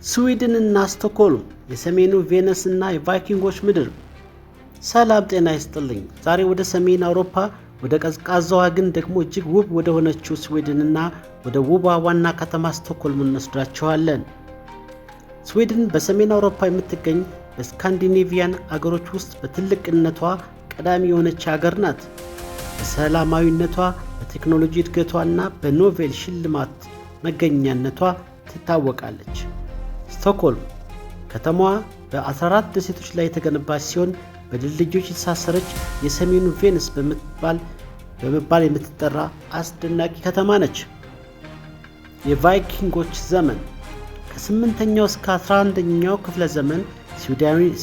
ስዊድን እና ስቶክሆልም የሰሜኑ ቬነስ እና የቫይኪንጎች ምድር። ሰላም ጤና ይስጥልኝ። ዛሬ ወደ ሰሜን አውሮፓ ወደ ቀዝቃዛዋ ግን ደግሞ እጅግ ውብ ወደ ሆነችው ስዊድን እና ወደ ውቧ ዋና ከተማ ስቶክሆልም እንወስዳችኋለን። ስዊድን በሰሜን አውሮፓ የምትገኝ በስካንዲኔቪያን አገሮች ውስጥ በትልቅነቷ ቀዳሚ የሆነች ሀገር ናት። በሰላማዊነቷ፣ በቴክኖሎጂ እድገቷ እና በኖቤል ሽልማት መገኛነቷ ትታወቃለች። ስቶክሆልም ከተማዋ በ14 ደሴቶች ላይ የተገነባች ሲሆን በድልድዮች የተሳሰረች የሰሜኑ ቬነስ በመባል የምትጠራ አስደናቂ ከተማ ነች። የቫይኪንጎች ዘመን ከ8ኛው እስከ 11ኛው ክፍለ ዘመን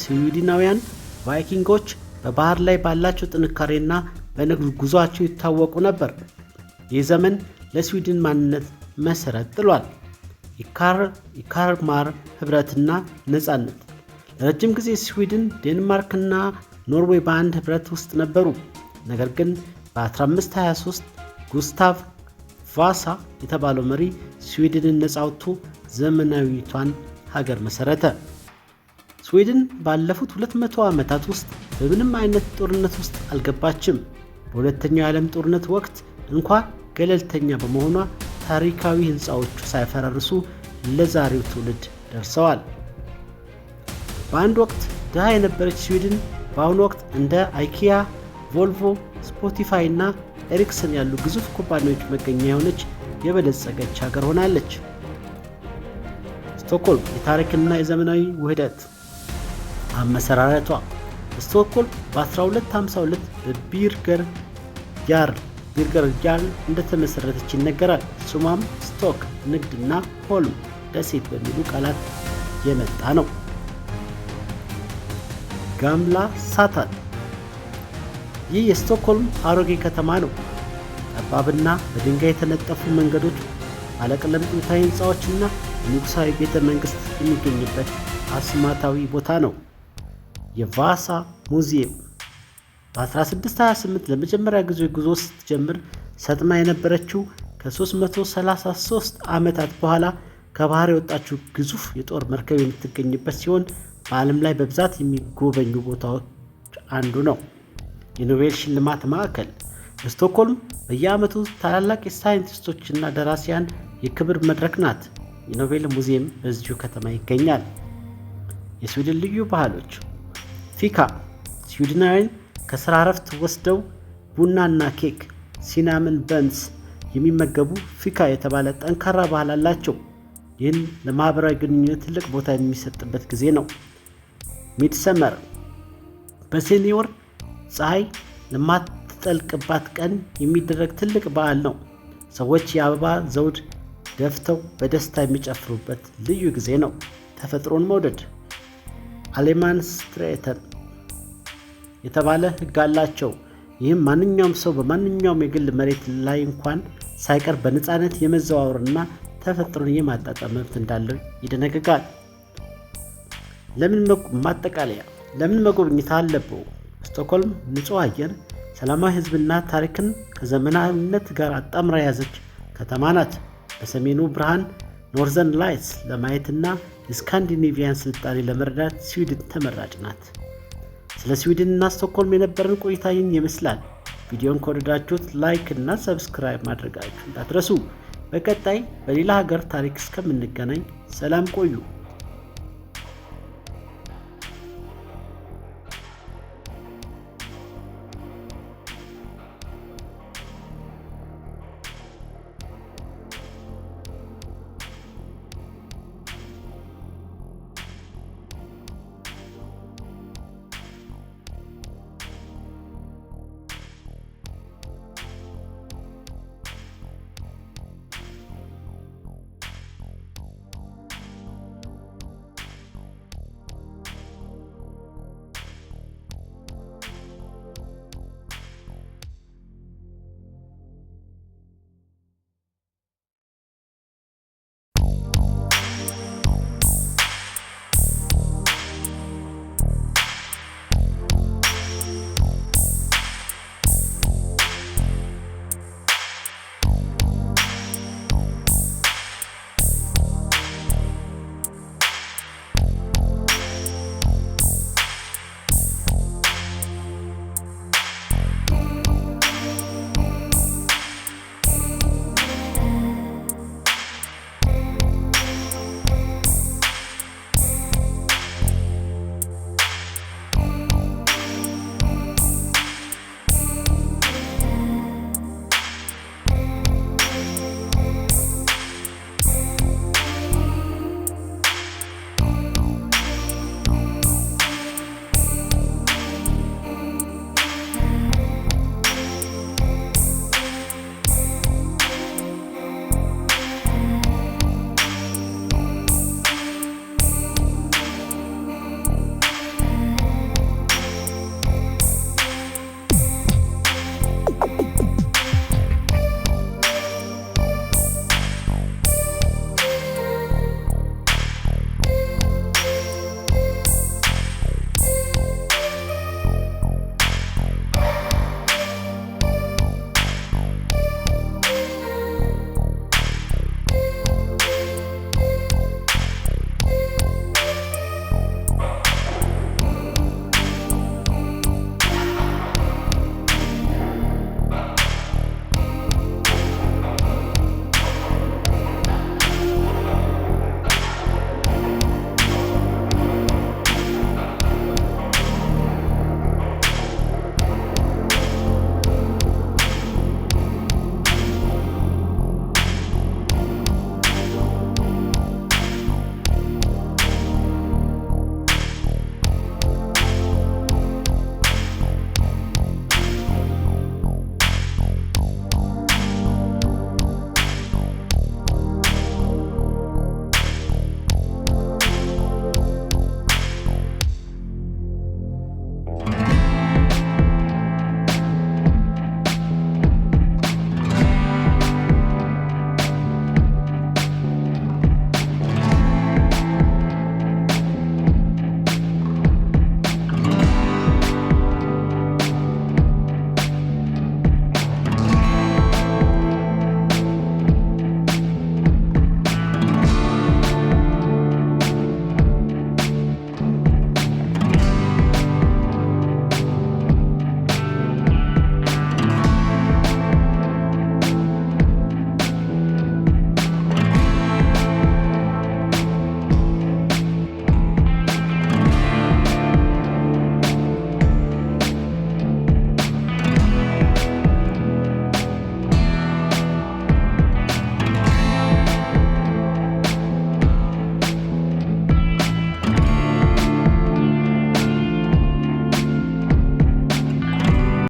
ስዊድናውያን ቫይኪንጎች በባህር ላይ ባላቸው ጥንካሬና በንግድ ጉዟቸው ይታወቁ ነበር። ይህ ዘመን ለስዊድን ማንነት መሰረት ጥሏል። የካልማር ህብረትና ነፃነት። ለረጅም ጊዜ ስዊድን፣ ዴንማርክና ኖርዌይ በአንድ ህብረት ውስጥ ነበሩ። ነገር ግን በ1523 ጉስታቭ ቫሳ የተባለው መሪ ስዊድንን ነፃ አውጥቶ ዘመናዊቷን ሀገር መሰረተ። ስዊድን ባለፉት 200 ዓመታት ውስጥ በምንም አይነት ጦርነት ውስጥ አልገባችም። በሁለተኛው የዓለም ጦርነት ወቅት እንኳ ገለልተኛ በመሆኗ ታሪካዊ ህንፃዎቹ ሳይፈራርሱ ለዛሬው ትውልድ ደርሰዋል። በአንድ ወቅት ድሃ የነበረች ስዊድን በአሁኑ ወቅት እንደ አይኪያ፣ ቮልቮ፣ ስፖቲፋይ እና ኤሪክሰን ያሉ ግዙፍ ኩባንያዎች መገኛ የሆነች የበለጸገች ሀገር ሆናለች። ስቶክሆልም የታሪክና የዘመናዊ ውህደት አመሰራረቷ። ስቶክሆልም በ1252 በቢርገር ጃርል እንደተመሰረተች ይነገራል። ስሟም ስቶክ ንግድና ሆልም ደሴት በሚሉ ቃላት የመጣ ነው። ጋምላ ሳታን። ይህ የስቶክሆልም አሮጌ ከተማ ነው። ጠባብና በድንጋይ የተነጠፉ መንገዶች፣ ባለቀለም ጥንታዊ ህንፃዎችና የንጉሳዊ ቤተ መንግስት የሚገኝበት አስማታዊ ቦታ ነው። የቫሳ ሙዚየም በ1628 ለመጀመሪያ ጊዜ ጉዞ ስትጀምር ሰጥማ የነበረችው ከ333 ዓመታት በኋላ ከባህር የወጣችው ግዙፍ የጦር መርከብ የምትገኝበት ሲሆን በዓለም ላይ በብዛት የሚጎበኙ ቦታዎች አንዱ ነው። የኖቤል ሽልማት ማዕከል ስቶክሆልም በየዓመቱ ታላላቅ የሳይንቲስቶችና ደራሲያን የክብር መድረክ ናት። የኖቤል ሙዚየም በዚሁ ከተማ ይገኛል። የስዊድን ልዩ ባህሎች። ፊካ። ስዊድናውያን ከስራ እረፍት ወስደው ቡናና ኬክ ሲናመን በንስ የሚመገቡ ፊካ የተባለ ጠንካራ ባህል አላቸው። ይህን ለማህበራዊ ግንኙነት ትልቅ ቦታ የሚሰጥበት ጊዜ ነው። ሚድሰመር በሰኔ ወር ፀሐይ ለማትጠልቅባት ቀን የሚደረግ ትልቅ በዓል ነው። ሰዎች የአበባ ዘውድ ደፍተው በደስታ የሚጨፍሩበት ልዩ ጊዜ ነው። ተፈጥሮን መውደድ። አሌማንስትሬተን የተባለ ህግ አላቸው። ይህም ማንኛውም ሰው በማንኛውም የግል መሬት ላይ እንኳን ሳይቀር በነፃነት የመዘዋወርና ተፈጥሮን የማጣጣም መብት እንዳለው ይደነግጋል። ማጠቃለያ፣ ለምን መጎብኘት አለብዎ? ስቶክሆልም ንጹህ አየር፣ ሰላማዊ ህዝብና ታሪክን ከዘመናዊነት ጋር አጣምራ የያዘች ከተማ ናት። በሰሜኑ ብርሃን ኖርዘርን ላይትስ ለማየትና የስካንዲኔቪያን ስልጣኔ ለመረዳት ስዊድን ተመራጭ ናት። ስለ ስዊድን እና ስቶክሆልም የነበረን ቆይታ ይህን ይመስላል። ቪዲዮን ከወደዳችሁት ላይክ እና ሰብስክራይብ ማድረጋችሁ እንዳትረሱ። በቀጣይ በሌላ ሀገር ታሪክ እስከምንገናኝ ሰላም ቆዩ።